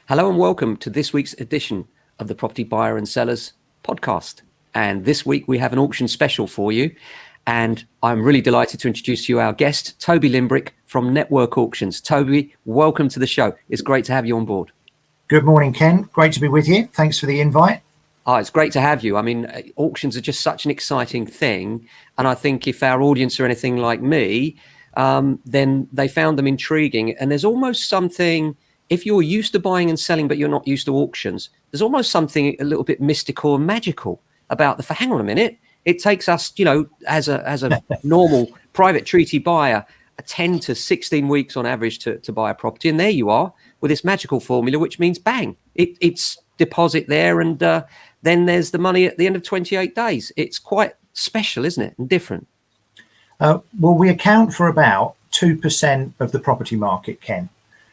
Hello and welcome to this week's edition of the Property Buyer and Sellers podcast. And this week we have an auction special for you. And I'm really delighted to introduce you our guest, Toby Limbrick from Network Auctions. Toby, welcome to the show. It's great to have you on board. Good morning, Ken. Great to be with you. Thanks for the invite. Oh, it's great to have you. I mean, auctions are just such an exciting thing. And I think if our audience are anything like me, then they found them intriguing. And there's almost something, if you're used to buying and selling, but you're not used to auctions, there's almost something a little bit mystical and magical about hang on a minute. It takes us, as a normal private treaty buyer, 10 to 16 weeks on average to buy a property. And there you are with this magical formula, which means bang, it's deposit there. And then there's the money at the end of 28 days. It's quite special, isn't it? And different. Well, we account for about 2% of the property market, Ken.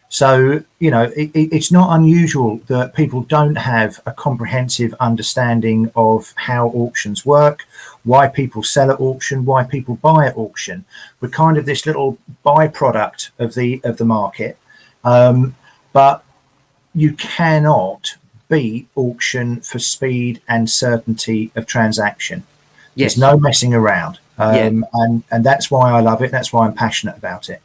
So, it's not unusual that people don't have a comprehensive understanding of how auctions work, why people sell at auction, why people buy at auction. We're kind of this little byproduct of the market. But you cannot beat auction for speed and certainty of transaction. Yes. There's no messing around. And that's why I love it. That's why I'm passionate about it.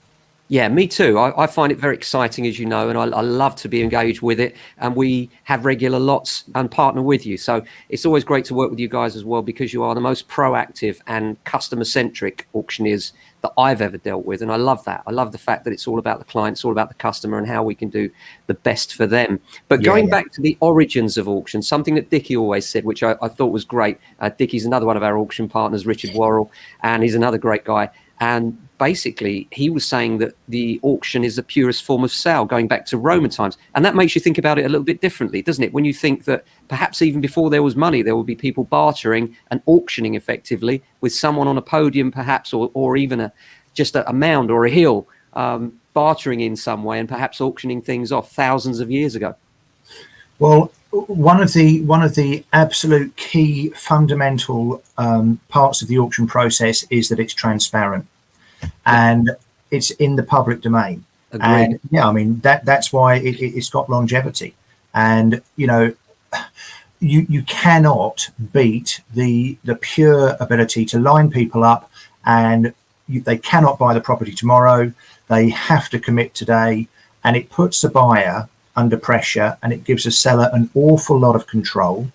Yeah, me too. I find it very exciting, as you know, and I love to be engaged with it. And we have regular lots and partner with you. So it's always great to work with you guys as well, because you are the most proactive and customer-centric auctioneers that I've ever dealt with. And I love that. I love the fact that it's all about the client, it's all about the customer and how we can do the best for them. But going back to the origins of auction, something that Dickie always said, which I thought was great. Dickie's another one of our auction partners, Richard Worrell, and he's another great guy. And basically, he was saying that the auction is the purest form of sale, going back to Roman times. And that makes you think about it a little bit differently, doesn't it? When you think that perhaps even before there was money, there would be people bartering and auctioning effectively with someone on a podium, perhaps, or even just a mound or a hill, bartering in some way and perhaps auctioning things off thousands of years ago. Well, one of the absolute key fundamental parts of the auction process is that it's transparent and it's in the public domain. Agreed. And that's why it's got longevity. And you cannot beat the pure ability to line people up, and they cannot buy the property tomorrow. They have to commit today, and it puts the buyer under pressure, and it gives a seller an awful lot of control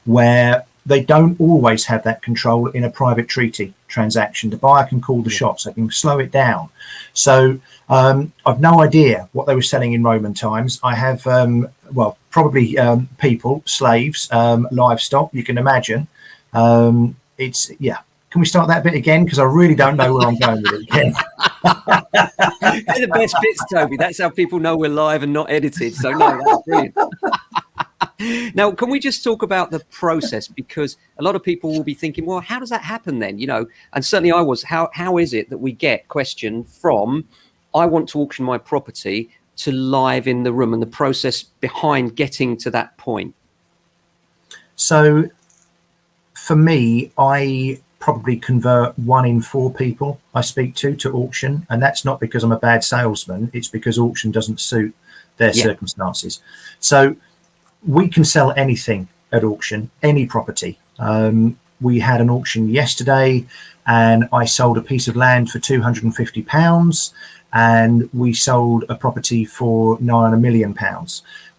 where they don't always have that control in a private treaty transaction. The buyer can call the shots, they can slow it down. So I've no idea what they were selling in Roman times. I have, probably people, slaves, livestock, you can imagine. Can we start that bit again? Because I really don't know where I'm going with it again. They're the best bits, Toby. That's how people know we're live and not edited. So no, that's brilliant. Now, can we just talk about the process? Because a lot of people will be thinking, well, how does that happen then? And certainly I was, how is it that we get question from, I want to auction my property, to live in the room, and the process behind getting to that point? So for me, I probably convert 1 in 4 people I speak to auction, and that's not because I'm a bad salesman, it's because auction doesn't suit their circumstances. So we can sell anything at auction, any property. We had an auction yesterday, and I sold a piece of land for £250, and we sold a property for £9 million.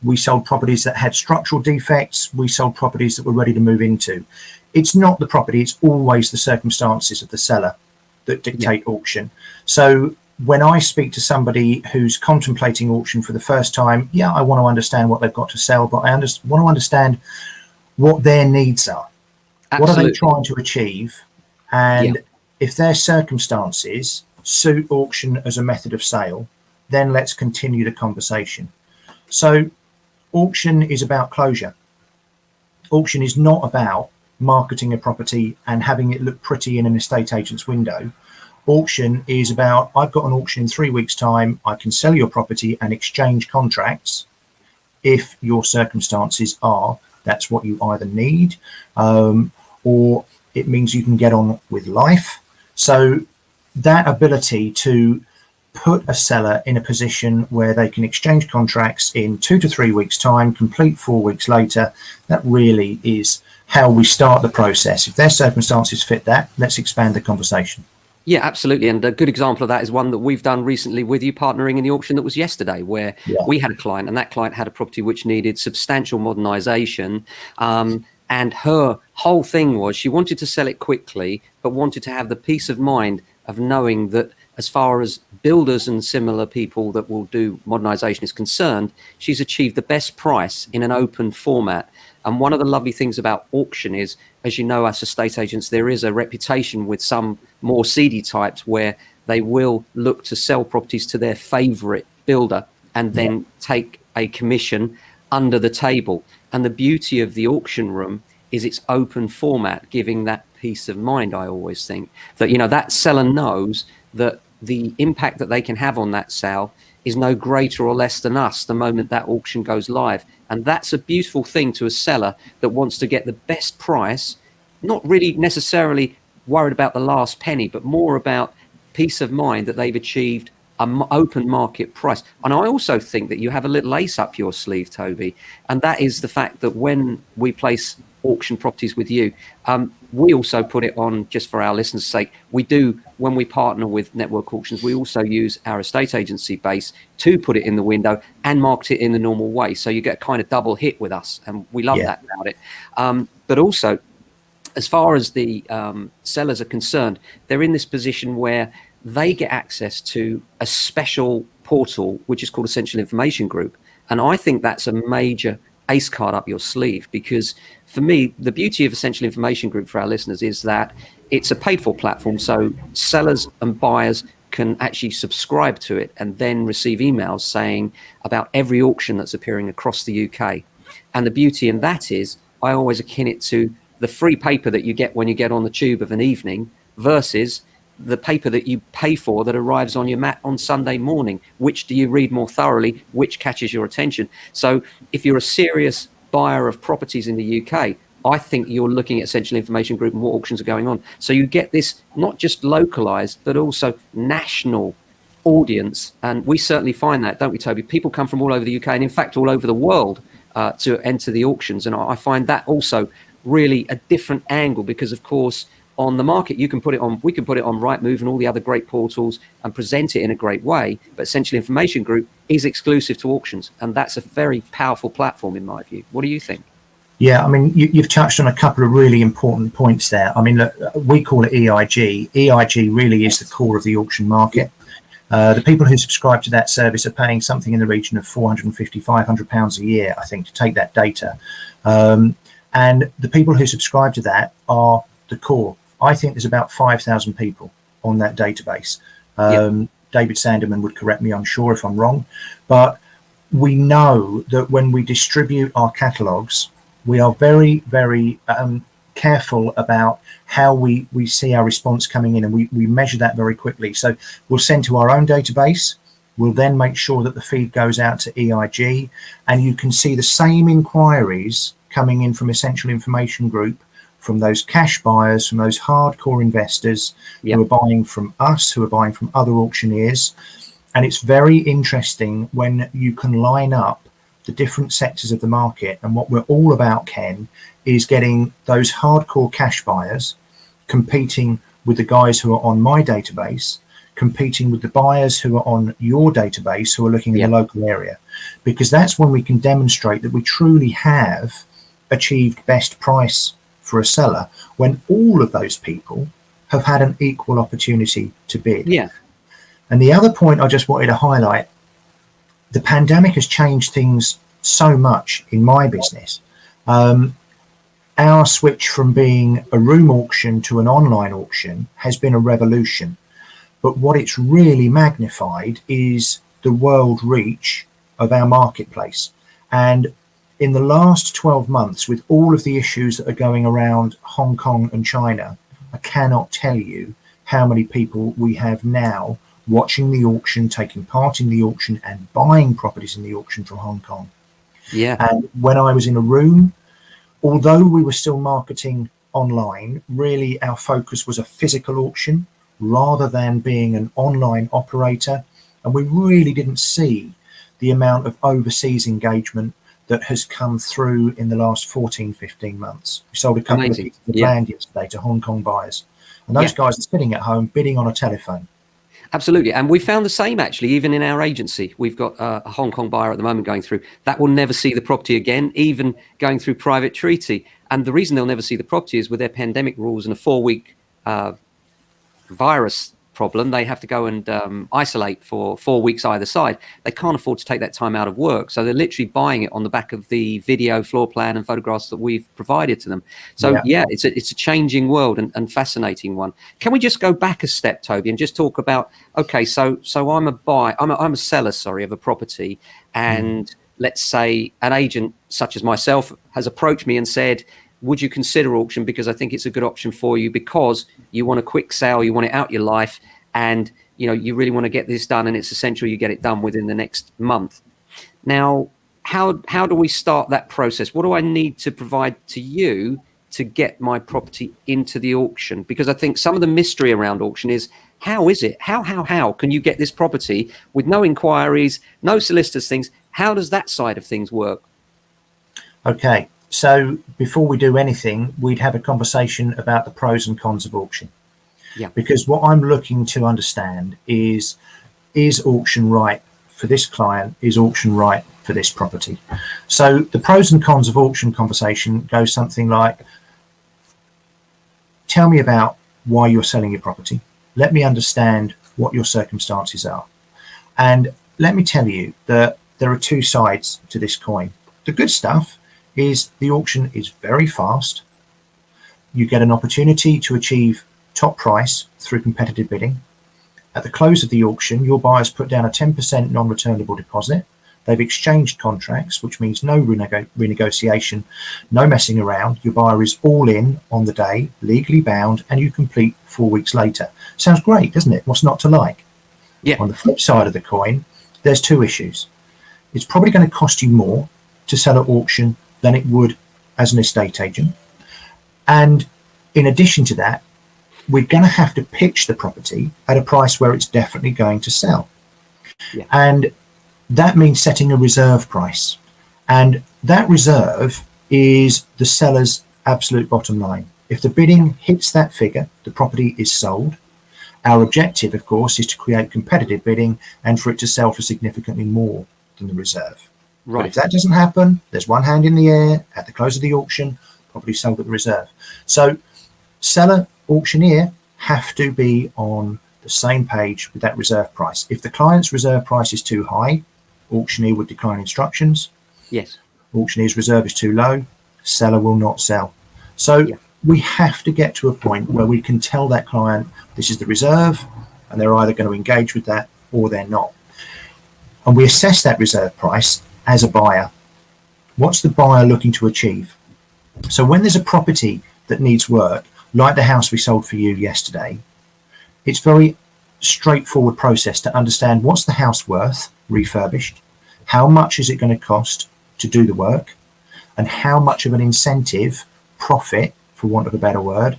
We sold properties that had structural defects. We sold properties that were ready to move into. It's not the property, it's always the circumstances of the seller that dictate auction. So when I speak to somebody who's contemplating auction for the first time, I want to understand what they've got to sell, but I want to understand what their needs are. Absolutely. What are they trying to achieve? And if their circumstances suit auction as a method of sale, then let's continue the conversation. So auction is about closure. Auction is not about marketing a property and having it look pretty in an estate agent's window. Auction is about, I've got an auction in 3 weeks' time, I can sell your property and exchange contracts if your circumstances are that's what you either need, or it means you can get on with life. So that ability to put a seller in a position where they can exchange contracts in 2 to 3 weeks' time, complete 4 weeks later. That really is how we start the process. If their circumstances fit that, let's expand the conversation. Yeah, absolutely. And a good example of that is one that we've done recently with you, partnering in the auction that was yesterday, where we had a client, and that client had a property which needed substantial modernisation. And her whole thing was she wanted to sell it quickly, but wanted to have the peace of mind of knowing that as far as builders and similar people that will do modernisation is concerned, she's achieved the best price in an open format. And one of the lovely things about auction is, as you know, as estate agents, there is a reputation with some more seedy types where they will look to sell properties to their favourite builder and then take a commission under the table. And the beauty of the auction room is its open format, giving that peace of mind. I always think that, you know, that seller knows that the impact that they can have on that sale is no greater or less than us the moment that auction goes live. And that's a beautiful thing to a seller that wants to get the best price, not really necessarily worried about the last penny, but more about peace of mind that they've achieved an open market price. And I also think that you have a little ace up your sleeve, Toby, and that is the fact that when we place auction properties with you, we also put it on, just for our listeners' sake, we do, when we partner with network auctions, we also use our estate agency base to put it in the window and market it in the normal way. So you get a kind of double hit with us, and we love that about it. But also, as far as the sellers are concerned, they're in this position where they get access to a special portal, which is called Essential Information Group. And I think that's a major ace card up your sleeve, because for me, the beauty of Essential Information Group for our listeners is that it's a paid for platform. So sellers and buyers can actually subscribe to it and then receive emails saying about every auction that's appearing across the UK. And the beauty in that is, I always akin it to the free paper that you get when you get on the tube of an evening versus the paper that you pay for that arrives on your mat on Sunday morning. Which do you read more thoroughly? Which catches your attention? So if you're a serious buyer of properties in the UK, I think you're looking at Essential Information Group and what auctions are going on. So you get this not just localized, but also national audience. And we certainly find that, don't we, Toby? People come from all over the UK and in fact all over the world to enter the auctions. And I find that also really a different angle, because of course on the market you can put it on, we can put it on Rightmove and all the other great portals and present it in a great way, but Essential Information Group is exclusive to auctions, and that's a very powerful platform in my view. What do you think? Yeah, I mean, you've touched on a couple of really important points there. I mean, look, we call it EIG. EIG really is the core of the auction market. The people who subscribe to that service are paying something in the region of £450, £500 a year, I think, to take that data. And the people who subscribe to that are the core. I think there's about 5,000 people on that database. David Sanderman would correct me, I'm sure, if I'm wrong. But we know that when we distribute our catalogues, we are very, very careful about how we see our response coming in, and we measure that very quickly. So we'll send to our own database. We'll then make sure that the feed goes out to EIG, and you can see the same inquiries coming in from Essential Information Group, from those cash buyers, from those hardcore investors who are buying from us, who are buying from other auctioneers. And it's very interesting when you can line up the different sectors of the market. And what we're all about, Ken, is getting those hardcore cash buyers competing with the guys who are on my database, competing with the buyers who are on your database, who are looking in the local area, because that's when we can demonstrate that we truly have achieved best price for a seller, when all of those people have had an equal opportunity to bid. And the other point I just wanted to highlight, the pandemic has changed things so much in my business. Our switch from being a room auction to an online auction has been a revolution. But what it's really magnified is the world reach of our marketplace. And in the last 12 months, with all of the issues that are going around Hong Kong and China, I cannot tell you how many people we have now watching the auction, taking part in the auction, and buying properties in the auction from Hong Kong. And when I was in a room, although we were still marketing online, really our focus was a physical auction rather than being an online operator. And we really didn't see the amount of overseas engagement that has come through in the last 14, 15 months. We sold a couple Amazing. of pieces of land yesterday to Hong Kong buyers. And those guys are sitting at home bidding on a telephone. Absolutely. And we found the same, actually, even in our agency. We've got a Hong Kong buyer at the moment going through. That will never see the property again, even going through private treaty. And the reason they'll never see the property is with their pandemic rules and a 4-week virus problem, they have to go and isolate for 4 weeks either side. They can't afford to take that time out of work. So they're literally buying it on the back of the video, floor plan and photographs that we've provided to them. So it's a changing world and fascinating one. Can we just go back a step, Toby, and just talk about, okay, so I'm a seller, sorry, of a property, and let's say an agent such as myself has approached me and said, would you consider auction, because I think it's a good option for you, because you want a quick sale, you want it out your life, and you really want to get this done, and it's essential you get it done within the next month. Now, how do we start that process? What do I need to provide to you to get my property into the auction? Because I think some of the mystery around auction is, how is it? How can you get this property with no inquiries, no solicitors, things? How does that side of things work? Okay. So before we do anything, we'd have a conversation about the pros and cons of auction. Yeah. Because what I'm looking to understand is auction right for this client? Is auction right for this property? So the pros and cons of auction conversation goes something like, tell me about why you're selling your property. Let me understand what your circumstances are. And let me tell you that there are two sides to this coin. The good stuff is the auction is very fast. You get an opportunity to achieve top price through competitive bidding. At the close of the auction, your buyers put down a 10% non-returnable deposit. They've exchanged contracts, which means no renegotiation, no messing around. Your buyer is all in on the day, legally bound, and you complete 4 weeks later. Sounds great, doesn't it? What's not to like? Yeah. On the flip side of the coin, there's two issues. It's probably going to cost you more to sell at auction than it would as an estate agent. And in addition to that, we're going to have to pitch the property at a price where it's definitely going to sell. Yeah. And that means setting a reserve price. And that reserve is the seller's absolute bottom line. If the bidding hits that figure, the property is sold. Our objective, of course, is to create competitive bidding and for it to sell for significantly more than the reserve. Right. But if that doesn't happen, there's one hand in the air at the close of the auction, property sold at the reserve. So seller, auctioneer have to be on the same page with that reserve price. If the client's reserve price is too high, auctioneer would decline instructions. Yes. Auctioneer's reserve is too low, seller will not sell. So we have to get to a point where we can tell that client this is the reserve, and they're either going to engage with that or they're not. And we assess that reserve price as a buyer. What's the buyer looking to achieve? So when there's a property that needs work, like the house we sold for you yesterday, it's very straightforward process to understand what's the house worth refurbished, how much is it going to cost to do the work, and how much of an incentive, profit, for want of a better word,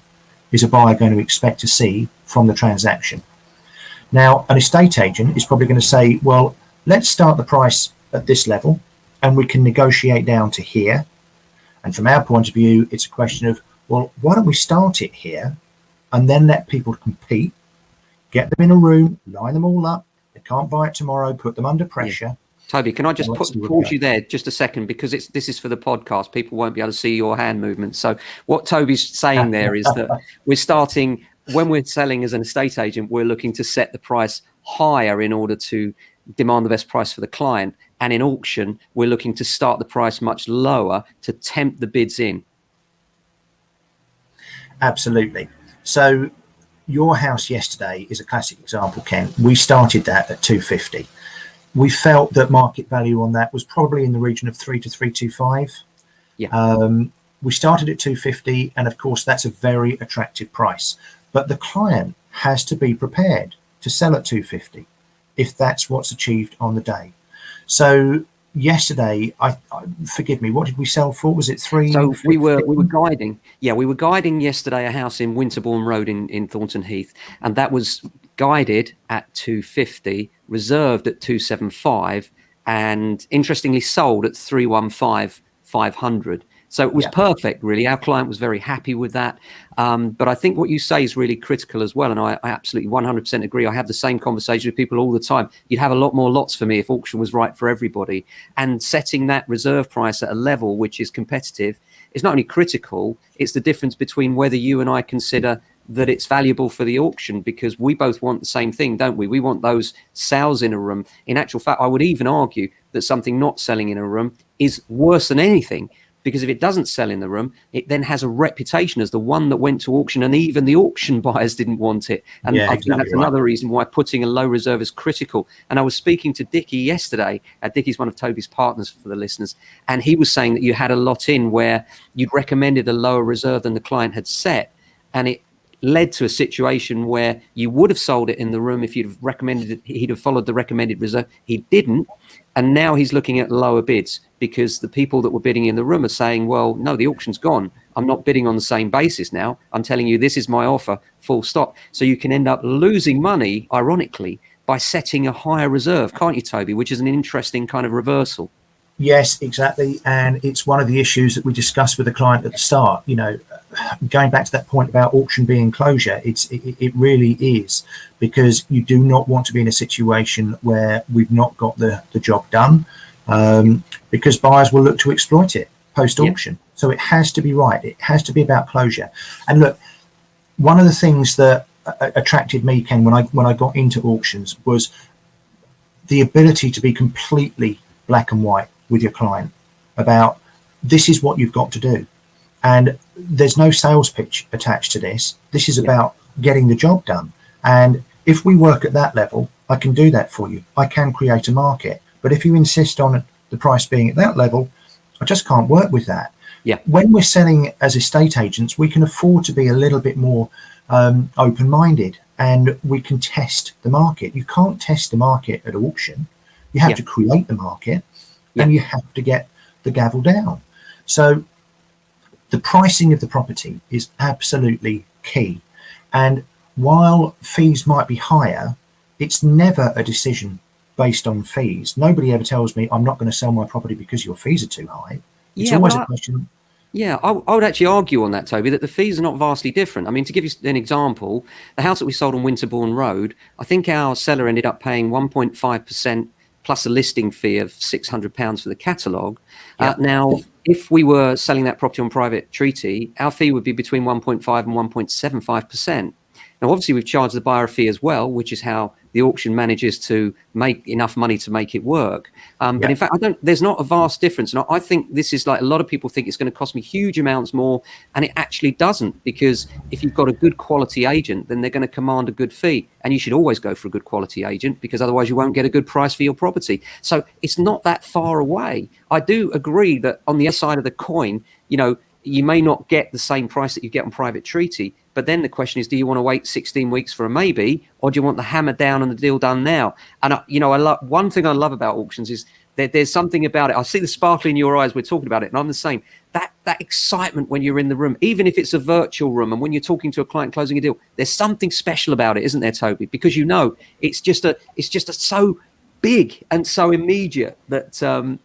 is a buyer going to expect to see from the transaction. Now, an estate agent is probably going to say, well, let's start the price at this level and we can negotiate down to here. And from our point of view, it's a question of, well, why don't we start it here and then let people compete, get them in a room, line them all up. They can't buy it tomorrow, put them under pressure. Yeah. Toby, can I just pause you there just a second, because this is for the podcast. People won't be able to see your hand movement. So what Toby's saying there is that we're starting, when we're selling as an estate agent, we're looking to set the price higher in order to demand the best price for the client. And in auction, we're looking to start the price much lower to tempt the bids in. Absolutely. So your house yesterday is a classic example, Ken. We started that at 250. We felt that market value on that was probably in the region of 3 to 325. Yeah. We started at 250, and of course that's a very attractive price. But the client has to be prepared to sell at 250 if that's what's achieved on the day. So yesterday, I forgive me, what did we sell for? Was it 3? So we were guiding. Yeah, we were guiding yesterday a house in Winterbourne Road in Thornton Heath, and that was guided at 250, reserved at 275, and interestingly sold at 315 500. So it was perfect, really. Our client was very happy with that. But I think what you say is really critical as well. And I absolutely 100% agree. I have the same conversation with people all the time. You'd have a lot more lots for me if auction was right for everybody. And setting that reserve price at a level which is competitive is not only critical, it's the difference between whether you and I consider that it's valuable for the auction, because we both want the same thing, don't we? We want those sales in a room. In actual fact, I would even argue that something not selling in a room is worse than anything, because if it doesn't sell in the room, it then has a reputation as the one that went to auction, and even the auction buyers didn't want it. And I think that's another reason why putting a low reserve is critical. And I was speaking to Dickie yesterday. Dickie's one of Toby's partners, for the listeners, and he was saying that you had a lot in where you'd recommended a lower reserve than the client had set, and it led to a situation where you would have sold it in the room if you'd have recommended it. He'd have followed the recommended reserve. He didn't. And now he's looking at lower bids because the people that were bidding in the room are saying, well, no, the auction's gone. I'm not bidding on the same basis now. I'm telling you, this is my offer, full stop. So you can end up losing money, ironically, by setting a higher reserve, can't you, Toby? Which is an interesting kind of reversal. Yes, exactly. And it's one of the issues that we discussed with the client at the start. You know, going back to that point about auction being closure, it really is, because you do not want to be in a situation where we've not got the job done, because buyers will look to exploit it post-auction. So it has to be right. It has to be about closure. And look, one of the things that attracted me, Ken, when I got into auctions was the ability to be completely black and white with your client about this is what you've got to do. And there's no sales pitch attached to this. This is about getting the job done. And if we work at that level, I can do that for you. I can create a market. But if you insist on the price being at that level, I just can't work with that. Yeah. When we're selling as estate agents, we can afford to be a little bit more open-minded, and we can test the market. You can't test the market at auction. You have to create the market, and you have to get the gavel down. So the pricing of the property is absolutely key. And while fees might be higher, it's never a decision based on fees. Nobody ever tells me I'm not going to sell my property because your fees are too high. It's always a question. Yeah, I would actually argue on that, Toby, that the fees are not vastly different. I mean, to give you an example, the house that we sold on Winterbourne Road, I think our seller ended up paying 1.5% plus a listing fee of £600 for the catalogue. Now, if we were selling that property on private treaty, our fee would be between 1.5 and 1.75%. Now, obviously, we've charged the buyer a fee as well, which is how the auction manages to make enough money to make it work. But in fact, there's not a vast difference. And I think this is like, a lot of people think it's going to cost me huge amounts more, and it actually doesn't, because if you've got a good quality agent, then they're going to command a good fee. And you should always go for a good quality agent, because otherwise you won't get a good price for your property. So it's not that far away. I do agree that on the other side of the coin, you know, you may not get the same price that you get on private treaty. But then the question is, do you want to wait 16 weeks for a maybe, or do you want the hammer down and the deal done now? And, one thing I love about auctions is that there's something about it. I see the sparkle in your eyes. We're talking about it, and I'm the same. That excitement when you're in the room, even if it's a virtual room, and when you're talking to a client closing a deal, there's something special about it, isn't there, Toby? Because it's just so big and so immediate that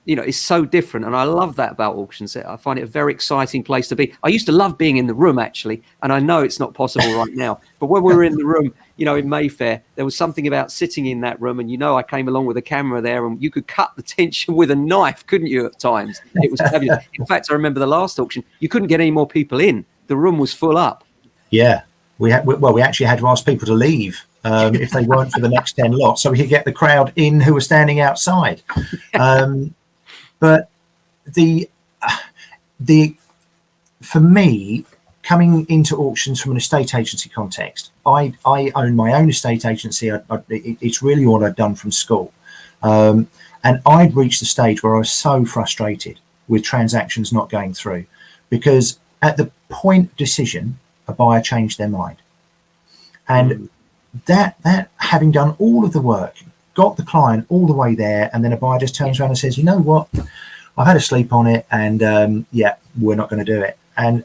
it's so different. And I love that about auctions. I find it a very exciting place to be. I used to love being in the room, actually, and I know it's not possible right now, but when we were in the room, in Mayfair, there was something about sitting in that room, and I came along with a camera there, and you could cut the tension with a knife, couldn't you, at times? It was fabulous. In fact, I remember the last auction, you couldn't get any more people in. The room was full up. Yeah, we actually had to ask people to leave if they weren't for the next 10 lots, so we could get the crowd in who were standing outside. But for me, coming into auctions from an estate agency context, I own my own estate agency. It's really all I've done from school. And I'd reached the stage where I was so frustrated with transactions not going through, because at the point of decision, a buyer changed their mind. And that having done all of the work, got the client all the way there, and then a buyer just turns around and says, you know what, I've had a sleep on it, and we're not going to do it. And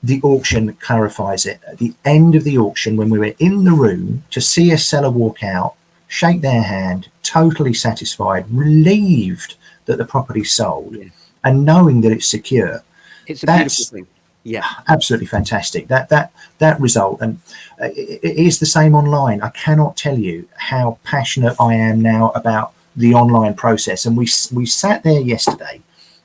the auction clarifies it. At the end of the auction, when we were in the room, to see a seller walk out, shake their hand, totally satisfied, relieved that the property's sold, and knowing that it's secure, it's a beautiful thing. Yeah, absolutely fantastic. That result, and it is the same online. I cannot tell you how passionate I am now about the online process. And we sat there yesterday,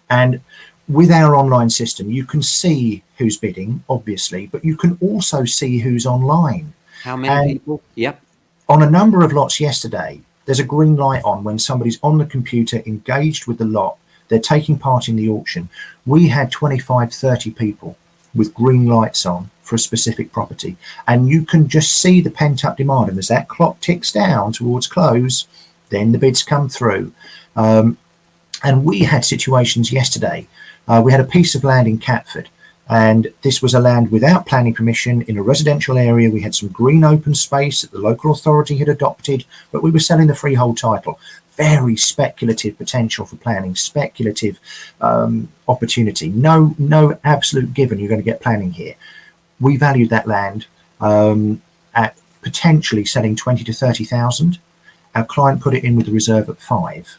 and with our online system, you can see who's bidding, obviously, but you can also see who's online. How many people? Yep. On a number of lots yesterday, there's a green light on when somebody's on the computer engaged with the lot. They're taking part in the auction. We had 25, 30 people with green lights on for a specific property. And you can just see the pent-up demand. And as that clock ticks down towards close, then the bids come through. And we had situations yesterday. We had a piece of land in Catford, and this was a land without planning permission in a residential area. We had some green open space that the local authority had adopted, but we were selling the freehold title. Very speculative potential for planning, speculative opportunity. No absolute given you're going to get planning here. We valued that land at potentially selling 20 to 30,000. Our client put it in with the reserve at 5.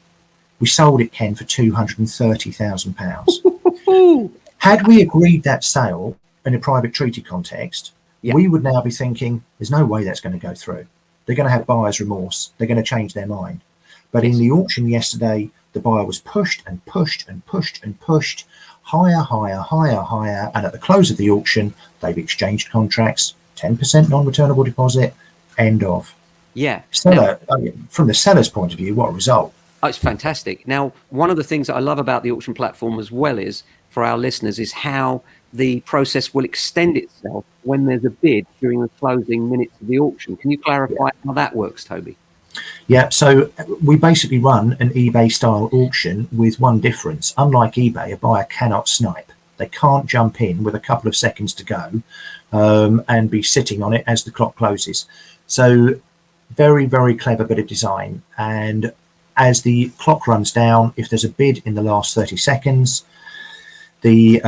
We sold it, Ken, for £230,000. Had we agreed that sale in a private treaty context, we would now be thinking, there's no way that's going to go through. They're going to have buyer's remorse. They're going to change their mind. But in the auction yesterday, the buyer was pushed and pushed and pushed and pushed, higher, higher, higher, higher. And at the close of the auction, they've exchanged contracts, 10% non-returnable deposit, end of. Yeah. Seller, from the seller's point of view, what a result. Oh, it's fantastic. Now, one of the things that I love about the auction platform as well is, for our listeners, is how the process will extend itself when there's a bid during the closing minutes of the auction. Can you clarify how that works, Toby? Yeah, so we basically run an eBay-style auction with one difference. Unlike eBay, a buyer cannot snipe. They can't jump in with a couple of seconds to go and be sitting on it as the clock closes. So very, very clever bit of design. And as the clock runs down, if there's a bid in the last 30 seconds, the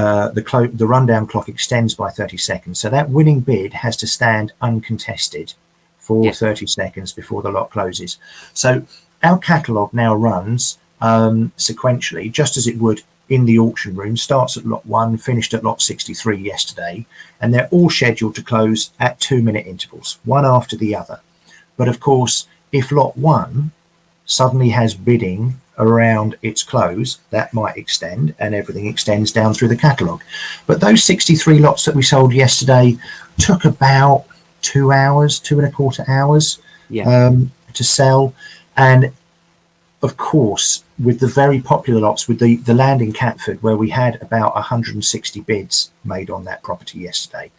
rundown clock extends by 30 seconds. So that winning bid has to stand uncontested for 30 seconds before the lot closes. So our catalogue now runs sequentially, just as it would in the auction room. Starts at lot 1, finished at lot 63 yesterday, and they're all scheduled to close at 2-minute intervals, one after the other. But of course, if lot 1 suddenly has bidding around its close, that might extend, and everything extends down through the catalogue. But those 63 lots that we sold yesterday took about 2 hours, 2.25 hours to sell. And of course, with the very popular lots, with the land in Catford, where we had about 160 bids made on that property yesterday,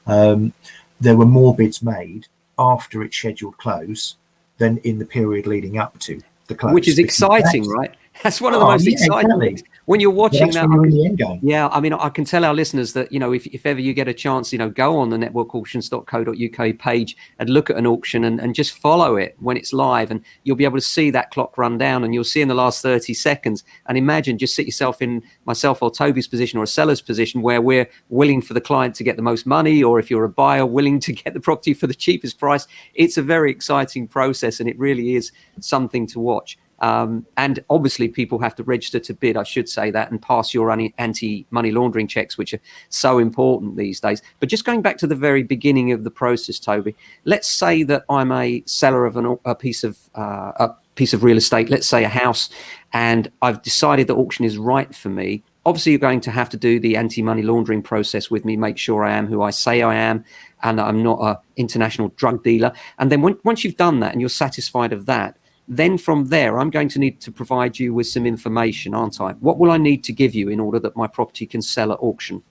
there were more bids made after its scheduled close than in the period leading up to the close. Which is exciting, right? That's one of the most exciting things when you're watching that. When you're in the end game. Yeah, I mean, I can tell our listeners that, you know, if ever you get a chance, you know, go on the networkauctions.co.uk page and look at an auction and just follow it when it's live, and you'll be able to see that clock run down, and you'll see in the last 30 seconds. And imagine, just sit yourself in myself or Toby's position or a seller's position, where we're willing for the client to get the most money, or if you're a buyer, willing to get the property for the cheapest price. It's a very exciting process, and it really is something to watch. And obviously people have to register to bid, I should say that, and pass your anti-money laundering checks, which are so important these days. But just going back to the very beginning of the process, Toby, let's say that I'm a seller of a piece of real estate, let's say a house, and I've decided that auction is right for me. Obviously, you're going to have to do the anti-money laundering process with me, make sure I am who I say I am, and that I'm not an international drug dealer. And then once you've done that and you're satisfied of that, then from there, I'm going to need to provide you with some information, aren't I? What will I need to give you in order that my property can sell at auction?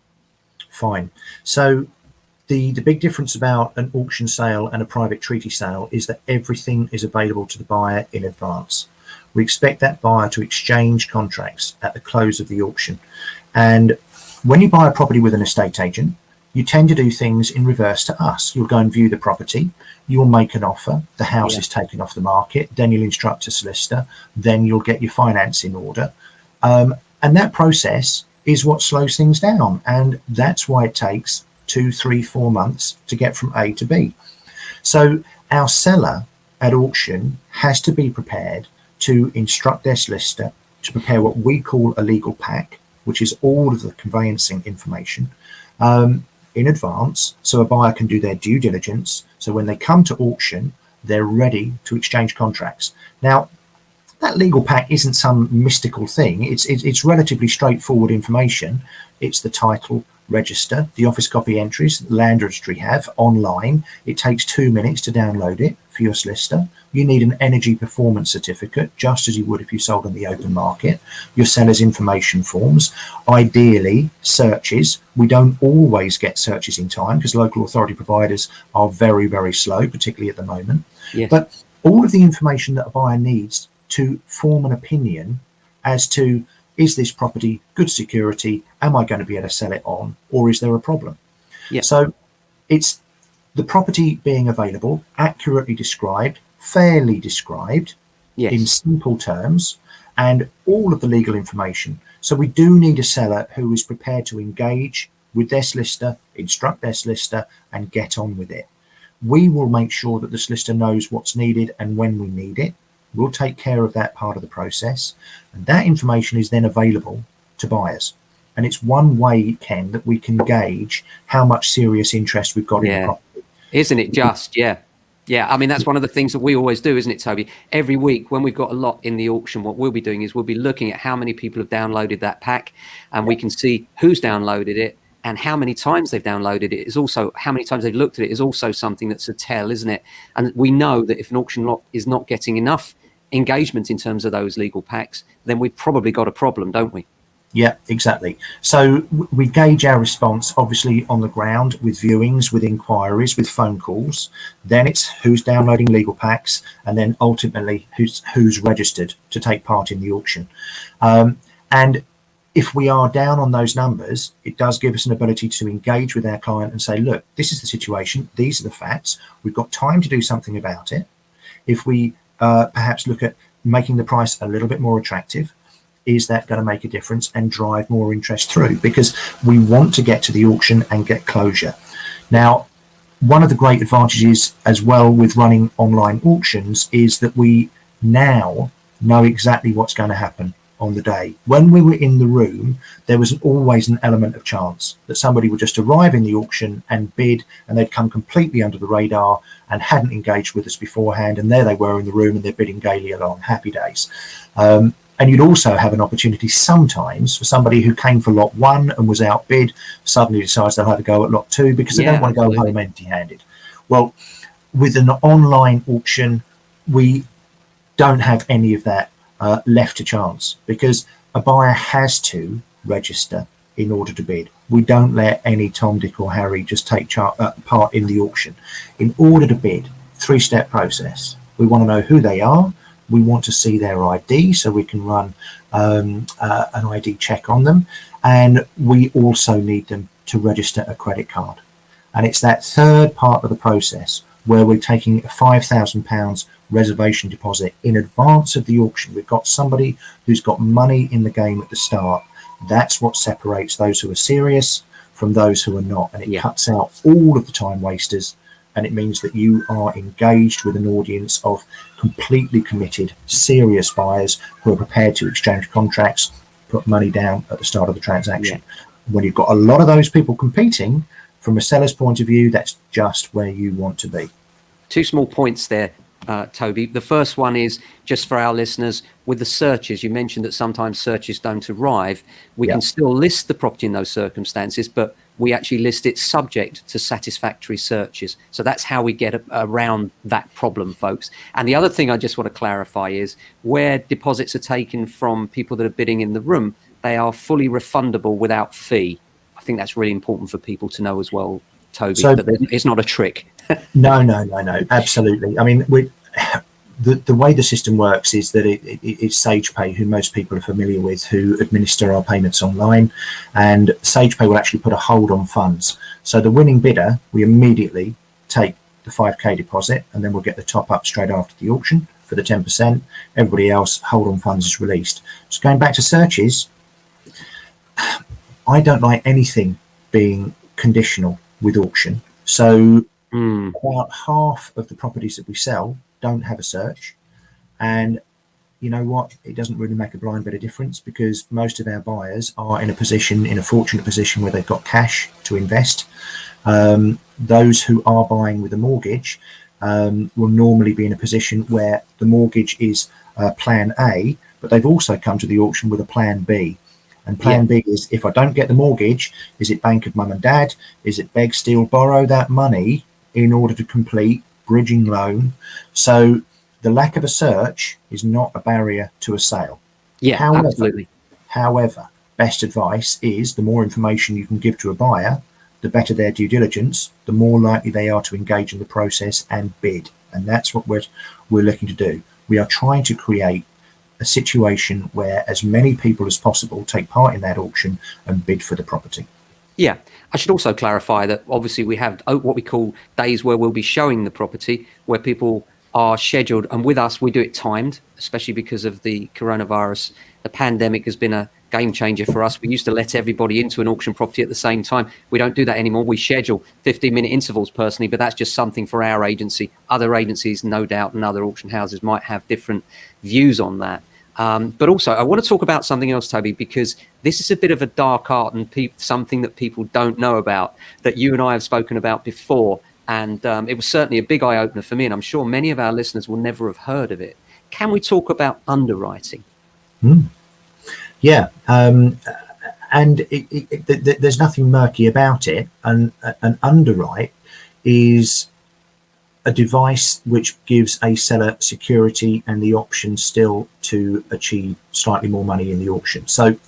Fine. So the big difference about an auction sale and a private treaty sale is that everything is available to the buyer in advance. We expect that buyer to exchange contracts at the close of the auction. And when you buy a property with an estate agent, you tend to do things in reverse to us. You'll go and view the property, you'll make an offer, the house is taken off the market, then you'll instruct a solicitor, then you'll get your finance in order. And that process is what slows things down. And that's why it takes 2, 3, 4 months to get from A to B. So our seller at auction has to be prepared to instruct their solicitor to prepare what we call a legal pack, which is all of the conveyancing information in advance, so a buyer can do their due diligence. So when they come to auction, they're ready to exchange contracts. Now, that legal pack isn't some mystical thing. It's relatively straightforward information. It's the title, register, the office copy entries that the land registry have online. It takes 2 minutes to download it for your solicitor. You need an energy performance certificate, just as you would if you sold on the open market. Your seller's information forms, ideally searches. We don't always get searches in time because local authority providers are very, very slow, particularly at the moment. Yes. But all of the information that a buyer needs to form an opinion as to, is this property good security? Am I going to be able to sell it on, or is there a problem? Yeah. So it's the property being available, accurately described, fairly described, Yes. in simple terms, and all of the legal information. So we do need a seller who is prepared to engage with their solicitor, instruct their solicitor, and get on with it. We will make sure that the solicitor knows what's needed and when we need it. We'll take care of that part of the process, and that information is then available to buyers. And it's one way, Ken, that we can gauge how much serious interest we've got in the property. Isn't it just? Yeah. Yeah. I mean, that's one of the things that we always do, isn't it, Toby? Every week when we've got a lot in the auction, what we'll be doing is we'll be looking at how many people have downloaded that pack, and we can see who's downloaded it and how many times they've downloaded it. Is also how many times they've looked at it is also something that's a tell, isn't it? And we know that if an auction lot is not getting enough engagement in terms of those legal packs, then we've probably got a problem, don't we? Yeah, exactly. So we gauge our response obviously on the ground with viewings, with inquiries, with phone calls. Then it's who's downloading legal packs, and then ultimately who's registered to take part in the auction. And if we are down on those numbers, it does give us an ability to engage with our client and say, look, this is the situation, these are the facts, we've got time to do something about it. If we perhaps look at making the price a little bit more attractive, is that going to make a difference and drive more interest through? Because we want to get to the auction and get closure. Now, one of the great advantages as well with running online auctions is that we now know exactly what's going to happen on the day. When we were in the room, there was always an element of chance that somebody would just arrive in the auction and bid, and they'd come completely under the radar and hadn't engaged with us beforehand, and there they were in the room and they're bidding gaily along. Happy days. And you'd also have an opportunity sometimes for somebody who came for lot 1 and was outbid, suddenly decides they'll have a go at lot 2 because they don't want to go home empty-handed. Well, with an online auction, we don't have any of that left to chance, because a buyer has to register in order to bid. We don't let any Tom, Dick or Harry just take part in the auction. In order to bid, 3-step process. We want to know who they are. We want to see their ID so we can run an ID check on them. And we also need them to register a credit card. And it's that third part of the process where we're taking a £5,000 reservation deposit in advance of the auction. We've got somebody who's got money in the game at the start. That's what separates those who are serious from those who are not. And it cuts out all of the time wasters. And it means that you are engaged with an audience of completely committed, serious buyers who are prepared to exchange contracts, put money down at the start of the transaction. When you've got a lot of those people competing, from a seller's point of view, that's just where you want to be. 2 small points there, Toby. The first one is just for our listeners, with the searches, you mentioned that sometimes searches don't arrive. We can still list the property in those circumstances, but we actually list it subject to satisfactory searches. So that's how we get around that problem, folks. And the other thing I just want to clarify is where deposits are taken from people that are bidding in the room, they are fully refundable without fee. I think that's really important for people to know as well, Toby, that it's not a trick. No, absolutely. I mean, the way the system works is that it's SagePay, who most people are familiar with, who administer our payments online, and SagePay will actually put a hold on funds. So the winning bidder, we immediately take the 5k deposit, and then we'll get the top up straight after the auction for the 10%. Everybody else, hold on funds is released. So going back to searches, I don't like anything being conditional with auction. So Mm. about half of the properties that we sell don't have a search. And you know what? It doesn't really make a blind bit of difference, because most of our buyers are in a fortunate position where they've got cash to invest. Those who are buying with a mortgage will normally be in a position where the mortgage is plan A, but they've also come to the auction with a plan B. And plan B is, if I don't get the mortgage, is it bank of mum and dad? Is it beg, steal, borrow that money in order to complete bridging loan? So the lack of a search is not a barrier to a sale. Yeah, absolutely. However, best advice is the more information you can give to a buyer, the better their due diligence, the more likely they are to engage in the process and bid. And that's what we're looking to do. We are trying to create a situation where as many people as possible take part in that auction and bid for the property. Yeah, I should also clarify that obviously we have what we call days where we'll be showing the property, where people are scheduled, and with us we do it timed, especially because of the coronavirus. The pandemic has been a game changer for us. We used to let everybody into an auction property at the same time. We don't do that anymore. We schedule 15-minute intervals personally, but that's just something for our agency. Other agencies, no doubt, and other auction houses might have different views on that. But also, I want to talk about something else, Toby, because this is a bit of a dark art and something that people don't know about, that you and I have spoken about before. And it was certainly a big eye-opener for me, and I'm sure many of our listeners will never have heard of it. Can we talk about underwriting? Yeah, and there's nothing murky about it. And an underwrite is a device which gives a seller security and the option still to achieve slightly more money in the auction. So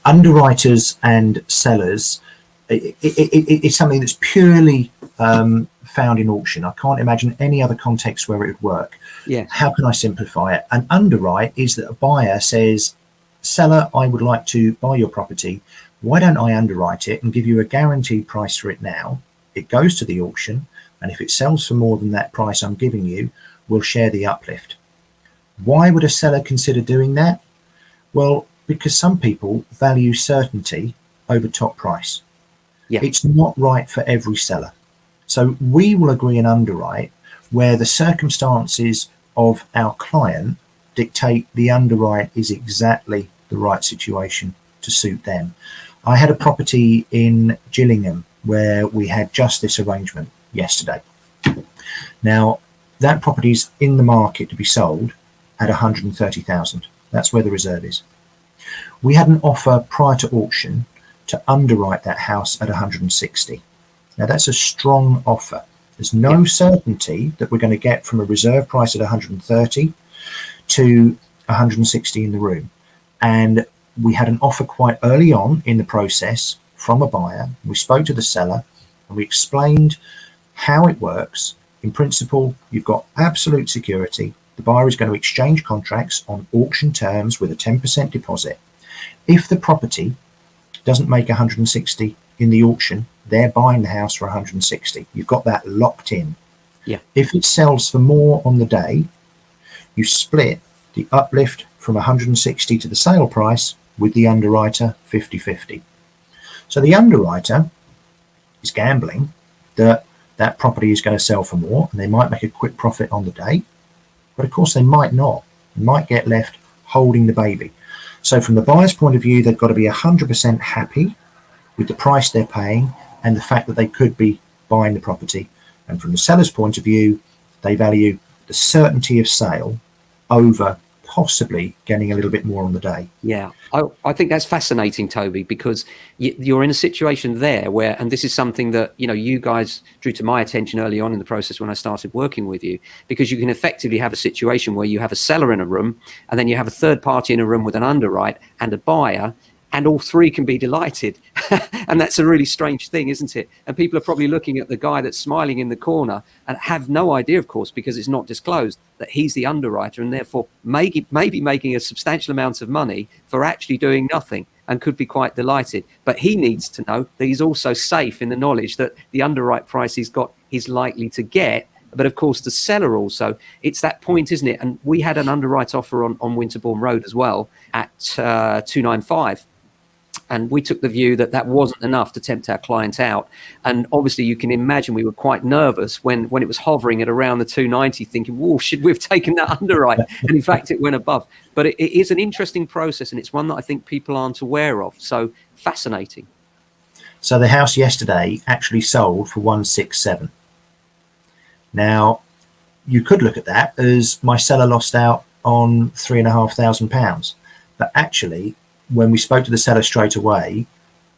underwriters and sellers, it's something that's purely found in auction. I can't imagine any other context where it would work. Yes. How can I simplify it? An underwrite is that a buyer says, seller, I would like to buy your property. Why don't I underwrite it and give you a guaranteed price for it now? It goes to the auction, and if it sells for more than that price I'm giving you, we'll share the uplift. Why would a seller consider doing that? Well, because some people value certainty over top price. Yeah. It's not right for every seller. So we will agree an underwrite where the circumstances of our client dictate the underwrite is exactly the right situation to suit them. I had a property in Gillingham where we had just this arrangement yesterday. Now, that property is in the market to be sold at 130,000. That's where the reserve is. We had an offer prior to auction to underwrite that house at 160. Now, that's a strong offer. There's no certainty that we're going to get from a reserve price at 130 to 160 in the room. And we had an offer quite early on in the process from a buyer. We spoke to the seller and we explained how it works. In principle, you've got absolute security. The buyer is going to exchange contracts on auction terms with a 10% deposit. If the property doesn't make 160 in the auction, they're buying the house for 160. You've got that locked in. Yeah. If it sells for more on the day, you split the uplift from 160 to the sale price with the underwriter 50-50. So the underwriter is gambling that that property is going to sell for more, and they might make a quick profit on the day, but of course they might not. They might get left holding the baby. So from the buyer's point of view, they've got to be 100% happy with the price they're paying and the fact that they could be buying the property. And from the seller's point of view, they value the certainty of sale over possibly getting a little bit more on the day. Yeah, I think that's fascinating, Toby, because you're in a situation there where, and this is something that, you guys drew to my attention early on in the process when I started working with you, because you can effectively have a situation where you have a seller in a room and then you have a third party in a room with an underwrite and a buyer, and all three can be delighted. And that's a really strange thing, isn't it? And people are probably looking at the guy that's smiling in the corner and have no idea, of course, because it's not disclosed, that he's the underwriter and therefore maybe making a substantial amount of money for actually doing nothing, and could be quite delighted. But he needs to know that he's also safe in the knowledge that the underwrite price he's likely to get. But of course, the seller also, it's that point, isn't it? And we had an underwrite offer on Winterbourne Road as well at 295. And we took the view that that wasn't enough to tempt our client out. And obviously you can imagine we were quite nervous when it was hovering at around the 290, thinking, whoa, should we have taken that underwrite? And in fact, it went above. But it is an interesting process, and it's one that I think people aren't aware of. So fascinating. So the house yesterday actually sold for 167. Now, you could look at that as my seller lost out on £3,500, but actually, when we spoke to the seller straight away,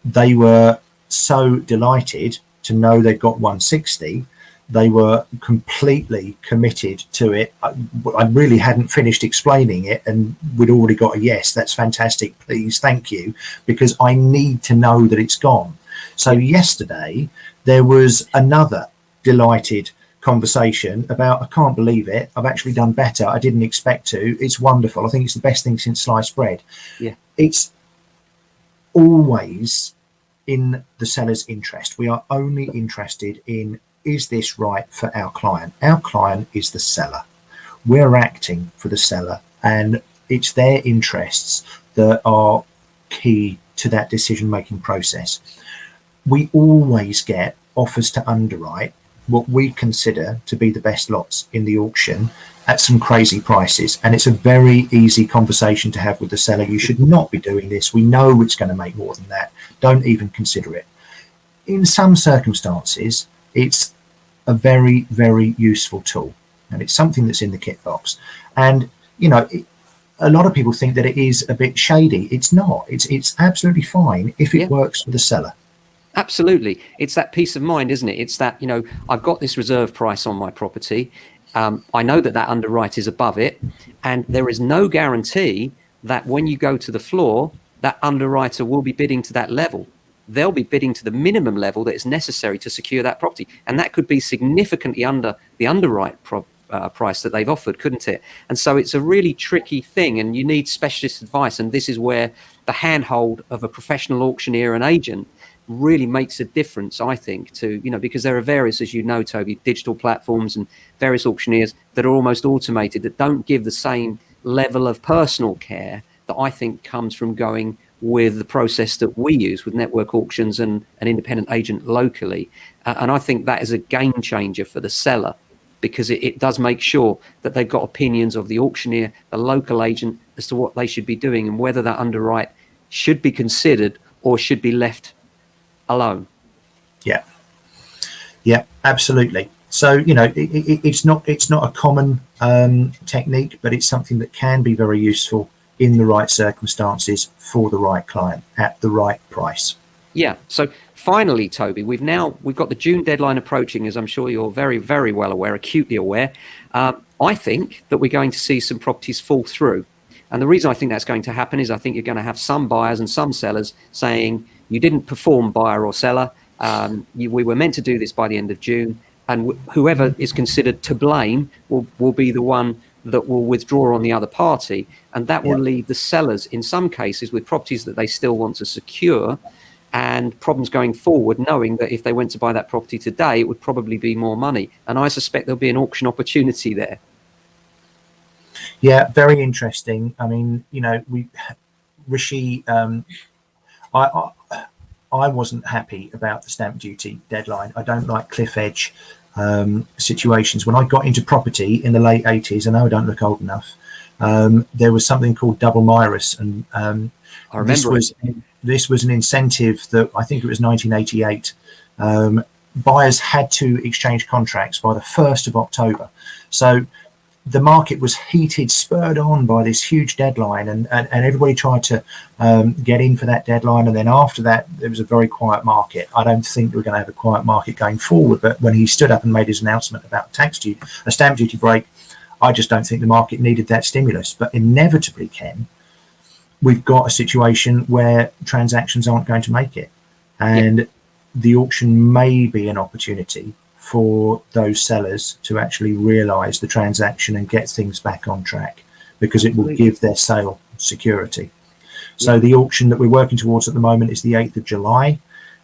they were so delighted to know they'd got 160. They were completely committed to it. I really hadn't finished explaining it, and we'd already got a yes. That's fantastic. Please, thank you, because I need to know that it's gone. So yesterday there was another delighted conversation about, I can't believe it, I've actually done better, I didn't expect to, it's wonderful, I think it's the best thing since sliced bread. Yeah, it's always in the seller's interest. We are only interested in, is this right for our client? Our client is the seller. We're acting for the seller, and it's their interests that are key to that decision making process. We always get offers to underwrite what we consider to be the best lots in the auction at some crazy prices, and it's a very easy conversation to have with the seller. You should not be doing this, we know it's going to make more than that, don't even consider it. In some circumstances it's a very, very useful tool, and it's something that's in the kit box. And you know, a lot of people think that it is a bit shady. It's not. It's absolutely fine if it works for the seller. Absolutely. It's that peace of mind, isn't it? It's that, you know, I've got this reserve price on my property. I know that that underwrite is above it, and there is no guarantee that when you go to the floor, that underwriter will be bidding to that level. They'll be bidding to the minimum level that is necessary to secure that property. And that could be significantly under the underwrite price that they've offered, couldn't it? And so it's a really tricky thing, and you need specialist advice. And this is where the handhold of a professional auctioneer and agent really makes a difference, I think, to, you know, because there are various, as you know, Toby, digital platforms and various auctioneers that are almost automated, that don't give the same level of personal care that I think comes from going with the process that we use with network auctions and an independent agent locally. And I think that is a game changer for the seller, because it does make sure that they've got opinions of the auctioneer, the local agent, as to what they should be doing and whether that underwrite should be considered or should be left alone. Yeah, absolutely. So, you know, it's not a common technique, but it's something that can be very useful in the right circumstances for the right client at the right price. Yeah. So finally, Toby, we've got the June deadline approaching, as I'm sure you're very, very well aware, acutely aware. I think that we're going to see some properties fall through. And the reason I think that's going to happen is I think you're going to have some buyers and some sellers saying, you didn't perform, buyer or seller. We were meant to do this by the end of June. And whoever is considered to blame will be the one that will withdraw on the other party. And that will leave the sellers, in some cases, with properties that they still want to secure, and problems going forward, knowing that if they went to buy that property today, it would probably be more money. And I suspect there'll be an auction opportunity there. Yeah, very interesting. I mean, you know, Rishi, I wasn't happy about the stamp duty deadline. I don't like cliff edge situations. When I got into property in the late 80s, I know I don't look old enough, there was something called double Myrus, and I remember this was an incentive that, I think it was 1988. Buyers had to exchange contracts by the 1st of October. So the market was heated, spurred on by this huge deadline, and everybody tried to get in for that deadline. And then after that, there was a very quiet market. I don't think we're going to have a quiet market going forward, but when he stood up and made his announcement about a stamp duty break, I just don't think the market needed that stimulus. But inevitably, Ken, we've got a situation where transactions aren't going to make it, and the auction may be an opportunity for those sellers to actually realize the transaction and get things back on track, because it will give their sale security. So the auction that we're working towards at the moment is the 8th of July,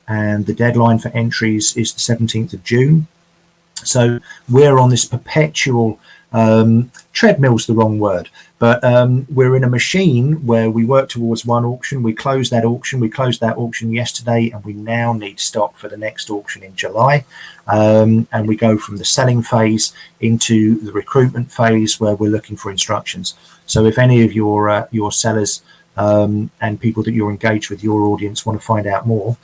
and the deadline for entries is the 17th of June. So we're on this perpetual treadmill's the wrong word, but we're in a machine where we work towards one auction. We close that auction. We closed that auction yesterday, and we now need stock for the next auction in July. And we go from the selling phase into the recruitment phase, where we're looking for instructions. So if any of your sellers and people that you're engaged with, your audience, want to find out more,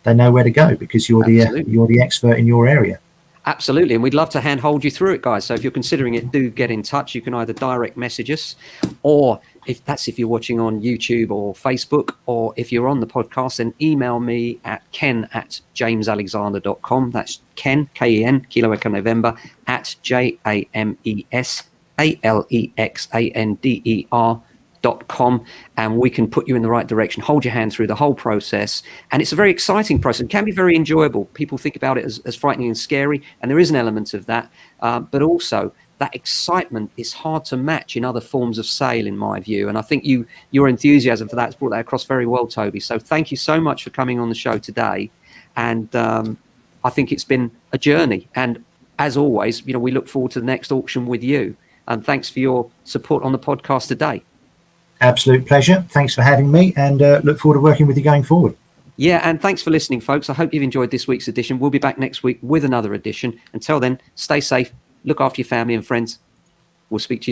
they know where to go, because you're the expert in your area. Absolutely, and we'd love to handhold you through it, guys. So if you're considering it, do get in touch. You can either direct message us, or if you're watching on YouTube or Facebook, or if you're on the podcast, then email me at ken@jamesalexander.com. That's Ken, K-E-N, Kilo Echo November, at JAMESALEXANDER.com, and we can put you in the right direction, hold your hand through the whole process. And it's a very exciting process. It can be very enjoyable. People think about it as frightening and scary, and there is an element of that, but also that excitement is hard to match in other forms of sale, in my view. And I think your enthusiasm for that has brought that across very well, Toby. So thank you so much for coming on the show today. And I think it's been a journey, and as always, we look forward to the next auction with you. And thanks for your support on the podcast today. Absolute pleasure. Thanks for having me, and look forward to working with you going forward. Yeah, and thanks for listening, folks. I hope you've enjoyed this week's edition. We'll be back next week with another edition. Until then, stay safe, look after your family and friends. We'll speak to you